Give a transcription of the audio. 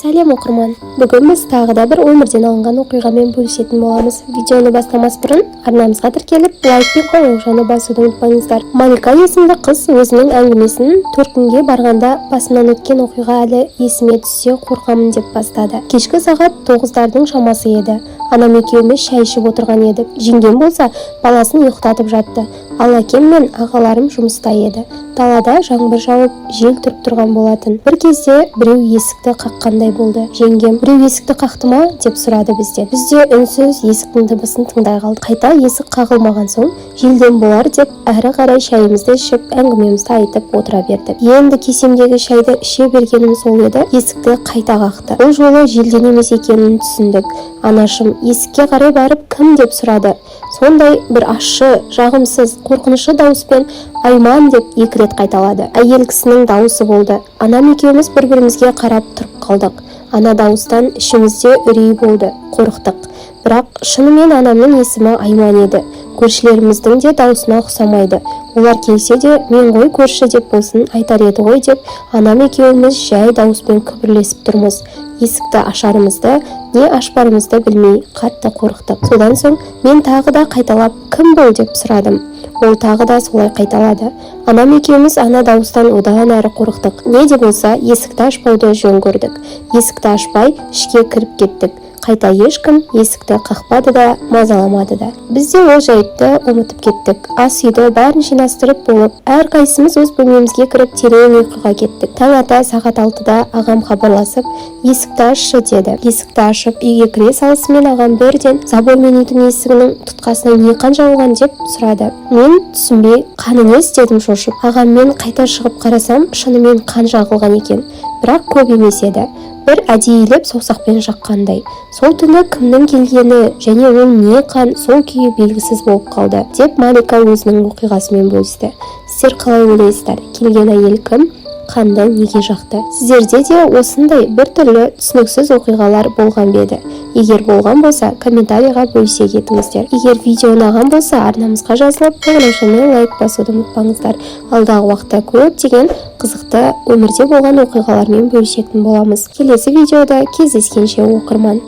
Сәлем оқырман. Бүгін біз тағы да бір өмірден алынған оқиғамен бөлісетін боламыз. Видеоны бастамас бұрын арнамызға тіркеліп, лайк пен қоңыраушаны басуды ұмытпаңыздар. Малика есімді қыз өзінің әңгімесін төркінге барғанда басынан өткен оқиға әлі есіме түссе қорқамын деп бастады. Кешкі сағат 9-дардың шамасы еді. Анам екеуміз шай ішіп отырған едік. Жеңгем болса баласын ұйықтатып жатты. Ал әкем мен ағаларым жұмыста еді. Далада жаңбыр жауып, жел тұрып тұрған болатын. Бір кезде біреу есікті қаққандай болды. Жеңгем, біреу есікті қақты ма деп сұрады бізден. Біз де үнсіз есіктің дыбысын тыңдай қалдық. Қайта есік қағылмаған соң желден болар деп әрі қарай шайымызды ішіп, әңгімемізді айтып отыра бердік. Енді кесемдегі шайды іше бергенім сол еді, есікті қайта қақты. Бұл жолы желден емес екенін түсіндік. Анашым есікке қарай барып кім деп сұрады. Сондай бір ащы, жағымсыз, қорқынышы дауыспен Айман деп 2 рет қайталады. Әйел кісінің дауысы болды. Анам екеуміз бір-бірімізге қарап тұрып қалдық. Ана дауыстан ішімізде үрей болды, қорықтық. Бірақ шынымен анамның есімі Айман еді. Көршілеріміздің де даусына ұқсамайды. Олар келсе де мен ғой көрші деп болсын айтар еді ғой деп анам екеуміз жай дауыспен күбірлесіп тұрмыз. Есікті ашарымызды, не ашпарымызды білмей қатты қорықтық. Содан соң мен тағы да қайталап кім бұл деп сұрадым. Ол тағы да солай қайталады. Анам екеуміз ана дауыстан одан әрі қорықтық. Не де болса есікті ашпауды жөн көрдік. Есікті ашпай ішке кіріп кеттік. Қайта ешкім есікті қақпады да, мазаламады да. Біз де ол жайтты ұмытып кеттік. Ас үйді бәрін жинастырып болып, әрқайсымыз өз бөлмемізге кіріп терең ұйқыға кеттік. Таң ата сағат 6-да ағам хабарласып, есікті ашшы деді. Есікті ашып, үйге кіре салысымен ағам бірден забор мен үйдің есігінің тұтқасына не қан жауған деп сұрады. Мен түсінбей, қаны не істедім шошып. Ағаммен қайта шығып қарасам, шынымен қан жағылған екен. Бірақ көп емес еді. Бір әдейілеп саусақпен жаққандай. Сол түні кімнің келгені және ол не қан сол күйі белгісіз болып қалды деп Малика өзінің оқиғасымен бөлісті. Сіздер қалай ойлайсыздар? Келген әйел кім? Қанды неге жақты? Сіздерде де осындай бір түрлі түсініксіз оқиғалар болған беді? Егер болған болса, комментарийға бөлісе кетіңіздер. Егер видео ұнаған болса, арнамызға жазылып, қоңыраушаны лайк басуды ұмытпаңыздар. Алдағы уақытта көптеген қызықты өмірде болған оқиғалармен бөлісетін боламыз. Келесі видеода кездескенше оқырман.